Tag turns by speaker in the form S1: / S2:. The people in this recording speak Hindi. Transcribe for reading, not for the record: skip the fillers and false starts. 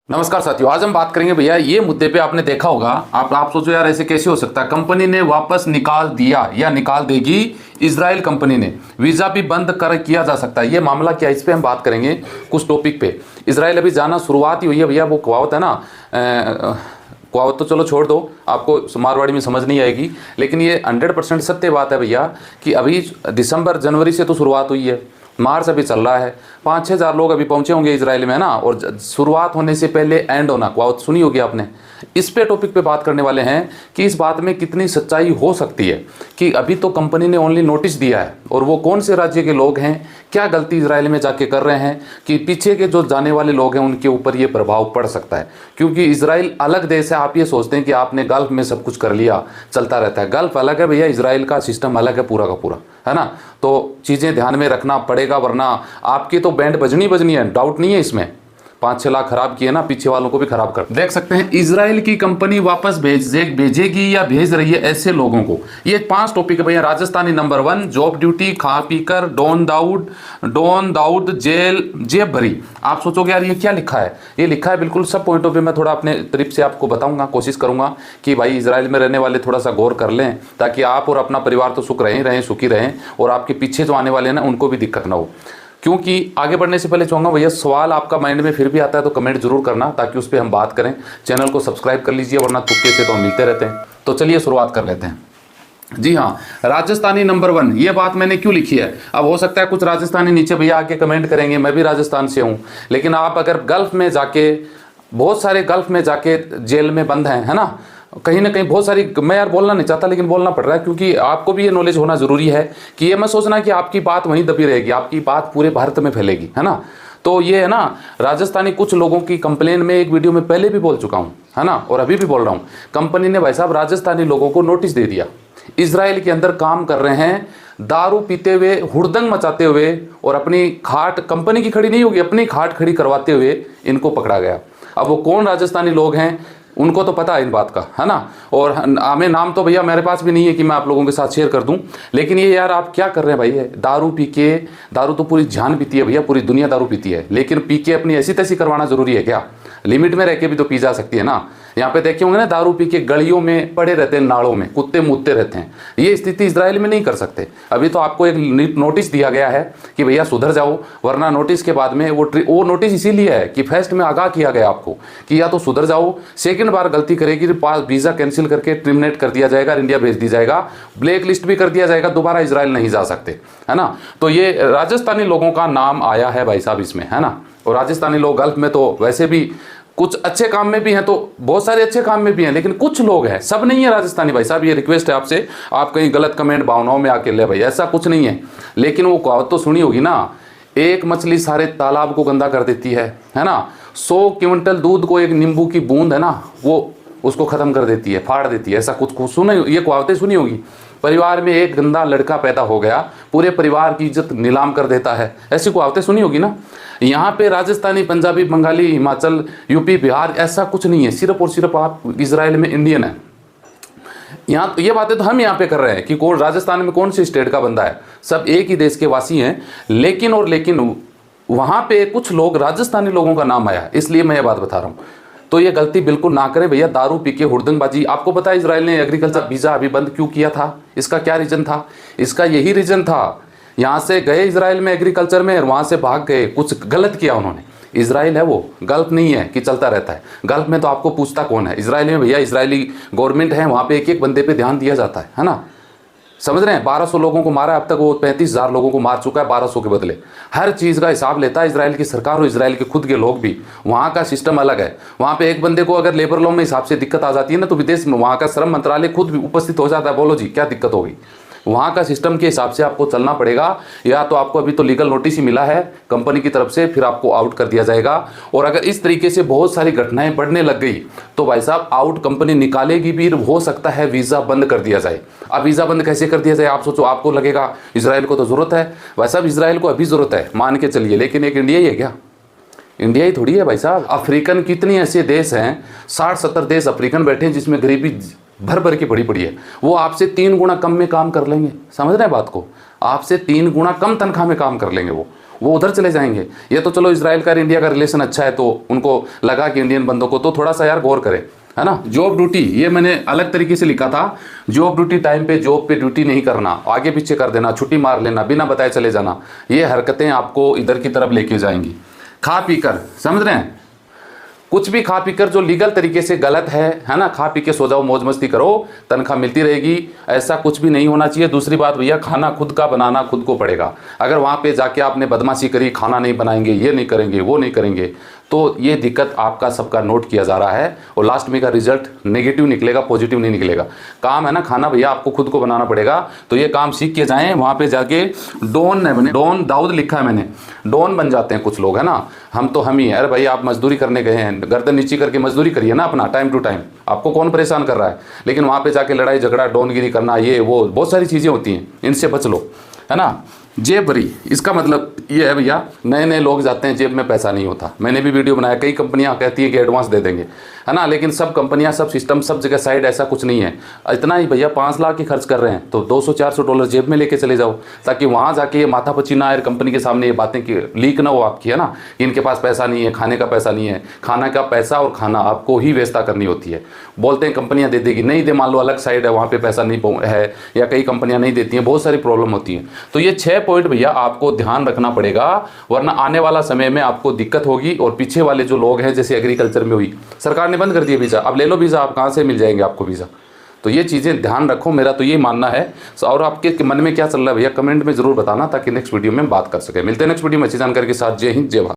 S1: नमस्कार साथियों, आज हम बात करेंगे भैया ये मुद्दे पे। आपने देखा होगा, आप सोचो यार ऐसे कैसे हो सकता है। कंपनी ने वापस निकाल दिया या निकाल देगी, इजराइल कंपनी ने वीज़ा भी बंद कर किया जा सकता है। ये मामला क्या है, इस पे हम बात करेंगे कुछ टॉपिक पे। इजराइल अभी जाना शुरुआत ही हुई है भैया। वो कहावत है ना, कहावत तो चलो छोड़ दो, आपको मारवाड़ी में समझ नहीं आएगी, लेकिन ये 100% सत्य बात है भैया कि अभी दिसंबर जनवरी से तो शुरुआत हुई है, मार्च अभी चल रहा है, 5-6 हज़ार लोग अभी पहुंचे होंगे इजराइल में ना। और शुरुआत होने से पहले एंड होना, कहावत सुनी होगी आपने। इस पे टॉपिक पे बात करने वाले हैं कि इस बात में कितनी सच्चाई हो सकती है कि अभी तो कंपनी ने ओनली नोटिस दिया है, और वो कौन से राज्य के लोग हैं, क्या गलती इजराइल में जाके कर रहे हैं कि पीछे के जो जाने वाले लोग हैं उनके ऊपर ये प्रभाव पड़ सकता है। क्योंकि इजराइल अलग देश है। आप ये सोचते हैं कि आपने गल्फ में सब कुछ कर लिया, चलता रहता है। गल्फ अलग है भैया, इजराइल का सिस्टम अलग है पूरा का पूरा, है ना। तो चीज़ें ध्यान में रखना पड़ेगा, वरना आपकी तो बैंड बजनी है, डाउट नहीं है इसमें। 5-6 लाख खराब किए ना, पीछे वालों को भी खराब कर। देख सकते हैं इजराइल की कंपनी वापस भेजेगी या भेज रही है ऐसे लोगों को। ये 5 टॉपिक है भैया। राजस्थानी नंबर 1, जॉब ड्यूटी, खा पीकर, डॉन दाऊद जेब भरी। आप सोचोगे यार ये क्या लिखा है। ये लिखा है बिल्कुल सब पॉइंटों पे मैं थोड़ा अपने तरफ से आपको बताऊंगा, कोशिश करूंगा कि भाई इजराइल में रहने वाले थोड़ा सा गौर कर लें, ताकि आप और अपना परिवार तो सुखी रहें, और आपके पीछे जो आने वाले हैं ना उनको भी दिक्कत ना हो। क्योंकि आगे बढ़ने से पहले चाहूँगा भैया, सवाल आपका माइंड में फिर भी आता है तो कमेंट जरूर करना, ताकि उस पर हम बात करें। चैनल को सब्सक्राइब कर लीजिए, वरना तुक्के से तो हम मिलते रहते हैं। तो चलिए शुरुआत कर लेते हैं। जी हाँ, राजस्थानी नंबर 1, ये बात मैंने क्यों लिखी है। अब हो सकता है कुछ राजस्थानी नीचे भैया आके कमेंट करेंगे, मैं भी राजस्थान से हूँ, लेकिन आप अगर गल्फ में जाके, बहुत सारे गल्फ में जाके जेल में बंद हैं, है ना, कहीं ना कहीं बहुत सारी, मैं यार बोलना नहीं चाहता लेकिन बोलना पड़ रहा है, क्योंकि आपको भी ये नॉलेज होना जरूरी है कि ये मत सोचना कि आपकी बात वहीं दबी रहेगी, आपकी बात पूरे भारत में फैलेगी, है ना। तो ये है ना, राजस्थानी कुछ लोगों की कंप्लेन में एक वीडियो में पहले भी बोल चुका हूँ, है ना, और अभी भी बोल रहा हूँ। कंपनी ने भाई साहब राजस्थानी लोगों को नोटिस दे दिया, इजराइल के अंदर काम कर रहे हैं, दारू पीते हुए, हुड़दंग मचाते हुए, और अपनी खाट कंपनी की खड़ी नहीं होगी, अपनी खाट खड़ी करवाते हुए इनको पकड़ा गया। अब वो कौन राजस्थानी लोग हैं उनको तो पता है इन बात का, है ना। और हमें नाम तो भैया मेरे पास भी नहीं है कि मैं आप लोगों के साथ शेयर कर दूं, लेकिन ये यार आप क्या कर रहे हैं भाई। दारू पी के, दारू तो पूरी जान पीती है भैया, पूरी दुनिया दारू पीती है, लेकिन पी के अपनी ऐसी तैसी करवाना जरूरी है क्या। लिमिट में रह के भी तो पी जा सकती है ना। यहाँ पे देखे होंगे ना, दारू पी के गलियों में पड़े रहते हैं, नालों में कुत्ते मुतते रहते हैं। ये स्थिति इजराइल में नहीं कर सकते। अभी तो आपको एक नोटिस दिया गया है कि भैया सुधर जाओ, वरना नोटिस के बाद में वो नोटिस इसीलिए है कि फर्स्ट में आगाह किया गया आपको कि या तो सुधर जाओ, सेकंड बार गलती करेगी तो वीज़ा कैंसिल करके टर्मिनेट कर दिया जाएगा, इंडिया भेज दी जाएगा, ब्लैक लिस्ट भी कर दिया जाएगा, दोबारा इजराइल नहीं जा सकते, है ना। तो ये राजस्थानी लोगों का नाम आया है भाई साहब इसमें, है ना। और राजस्थानी लोग गल्फ में तो वैसे भी कुछ अच्छे काम में भी हैं, तो बहुत सारे अच्छे काम में भी हैं, लेकिन कुछ लोग हैं, सब नहीं है राजस्थानी भाई साहब। ये रिक्वेस्ट है आपसे, आप कहीं गलत कमेंट भावनाओं में आके ले भाई, ऐसा कुछ नहीं है। लेकिन वो कहावत तो सुनी होगी ना, एक मछली सारे तालाब को गंदा कर देती है ना। 100 क्विंटल दूध को एक नींबू की बूंद है ना, वो उसको खत्म कर देती है, फाड़ देती है। ऐसा कुछ सुने, ये कहावतें सुनी होगी। परिवार में एक गंदा लड़का पैदा हो गया, पूरे परिवार की इज्जत नीलाम कर देता है, ऐसी कहावतें सुनी होगी ना। यहाँ पे राजस्थानी, पंजाबी, बंगाली, हिमाचल, यूपी, बिहार, ऐसा कुछ नहीं है। सिर्फ और सिर्फ आप इजराइल में इंडियन है। यहाँ तो ये बातें तो हम यहाँ पे कर रहे हैं कि कौन राजस्थान में कौन सी स्टेट का बंदा है, सब एक ही देश के वासी हैं। लेकिन वहाँ पे कुछ लोग, राजस्थानी लोगों का नाम आया, इसलिए मैं ये बात बता रहा हूँ। तो ये गलती बिल्कुल ना करें भैया, दारू पी के हुड़दंगबाजी। आपको पता है इजराइल ने एग्रीकल्चर वीज़ा अभी बंद क्यों किया था, इसका क्या रीजन था। इसका यही रीजन था, यहाँ से गए इजराइल में एग्रीकल्चर में, और वहाँ से भाग गए, कुछ गलत किया उन्होंने। इजराइल है वो, गल्फ नहीं है कि चलता रहता है। गल्फ में तो आपको पूछता कौन है। इजराइल में भैया इजरायली गवर्नमेंट है, वहाँ पे एक एक बंदे पे ध्यान दिया जाता है ना। समझ रहे हैं, 1200 लोगों को मारा, अब तक वो 35,000 लोगों को मार चुका है 1200 के बदले। हर चीज़ का हिसाब लेता है इजराइल की सरकार और इजराइल के खुद के लोग भी। वहाँ का सिस्टम अलग है। वहाँ पे एक बंदे को अगर लेबर लॉ में हिसाब से दिक्कत आ जाती है ना, तो विदेश में वहाँ का श्रम मंत्रालय खुद भी उपस्थित हो जाता है। बोलो जी क्या दिक्कत होगी। वहाँ का सिस्टम के हिसाब से आपको चलना पड़ेगा, या तो आपको अभी तो लीगल नोटिस ही मिला है कंपनी की तरफ से, फिर आपको आउट कर दिया जाएगा। और अगर इस तरीके से बहुत सारी घटनाएं बढ़ने लग गई तो भाई साहब आउट कंपनी निकालेगी भी, हो सकता है वीज़ा बंद कर दिया जाए। अब वीज़ा बंद कैसे कर दिया जाए, आप सोचो। आपको लगेगा इजराइल को तो ज़रूरत है, भाई साहब इजराइल को अभी ज़रूरत है, मान के चलिए, लेकिन एक इंडिया ही है क्या। इंडिया ही थोड़ी है भाई साहब। अफ्रीकन कितने ऐसे देश हैं, 60-70 देश अफ्रीकन बैठे हैं जिसमें गरीबी भर भर की पड़ी है। वो आपसे 3 गुना कम में काम कर लेंगे, समझ रहे हैं बात को। आपसे 3 गुना कम तनख्वाह में काम कर लेंगे वो, वो उधर चले जाएंगे। ये तो चलो इजराइल का और इंडिया का रिलेशन अच्छा है तो उनको लगा कि इंडियन बंदों को तो थोड़ा सा यार गौर करें, है ना। जॉब ड्यूटी ये मैंने अलग तरीके से लिखा था। जॉब ड्यूटी टाइम पे जॉब पे ड्यूटी नहीं करना, आगे पीछे कर देना, छुट्टी मार लेना, बिना बताए चले जाना, ये हरकतें आपको इधर की तरफ लेके जाएंगी। खा पी कर, समझ रहे हैं, कुछ भी खा पी कर जो लीगल तरीके से गलत है ना, खा पी के सो जाओ, मौज मस्ती करो, तनख्वाह मिलती रहेगी, ऐसा कुछ भी नहीं होना चाहिए। दूसरी बात भैया, खाना खुद का बनाना खुद को पड़ेगा। अगर वहाँ पे जाके आपने बदमाशी करी, खाना नहीं बनाएंगे, ये नहीं करेंगे, वो नहीं करेंगे, तो ये दिक्कत आपका सबका नोट किया जा रहा है और लास्ट में का रिजल्ट नेगेटिव निकलेगा, पॉजिटिव नहीं निकलेगा। काम है ना खाना भैया, आपको खुद को बनाना पड़ेगा। तो ये काम सीख के जाएं, वहाँ पे जाके डॉन है बने, डॉन दाऊद लिखा है मैंने, डॉन बन जाते हैं कुछ लोग, है ना। हम ही है, अरे भाई आप मजदूरी करने गए हैं, गर्दन नीची करके मजदूरी करिए ना अपना, टाइम टू टाइम, आपको कौन परेशान कर रहा है। लेकिन वहाँ पे जाके लड़ाई झगड़ा, डॉनगिरी करना, ये वो बहुत सारी चीज़ें होती हैं, इनसे बच लो, है ना। जेब भरी, इसका मतलब ये है भैया, नए नए लोग जाते हैं, जेब में पैसा नहीं होता। मैंने भी वीडियो बनाया, कई कंपनियां कहती हैं कि एडवांस दे देंगे, है ना, लेकिन सब कंपनियां, सब सिस्टम, सब जगह साइड ऐसा कुछ नहीं है। इतना ही भैया 5 लाख की खर्च कर रहे हैं तो $200-400 जेब में लेके चले जाओ, ताकि वहाँ जाके ये माथापच्ची ना आए कंपनी के सामने, ये बातें कि लीक ना हो आपकी, है ना। इनके पास पैसा नहीं है, खाने का पैसा नहीं है, खाना का पैसा और खाना आपको ही व्यवस्था करनी होती है। बोलते हैं कंपनियां दे देगी, नहीं दे, मान लो अलग साइड है, वहाँ पे पैसा नहीं है, या कई कंपनियां नहीं देती हैं, बहुत सारी प्रॉब्लम होती है। तो ये 6 पॉइंट भैया आपको ध्यान रखना पड़ेगा, वरना आने वाला समय में आपको दिक्कत होगी। और पीछे वाले जो लोग हैं, जैसे एग्रीकल्चर में हुई, सरकार ने बंद कर दिया वीज़ा, अब ले लो वीज़ा, आप कहाँ से मिल जाएंगे आपको वीज़ा। तो ये चीज़ें ध्यान रखो, मेरा तो ये मानना है। और आपके मन में क्या चल रहा है भैया, कमेंट में जरूर बताना, ताकि नेक्स्ट वीडियो में बात कर सके। मिलते हैं नेक्स्ट वीडियो में अच्छी जानकारी के साथ। जय हिंद, जय भारत।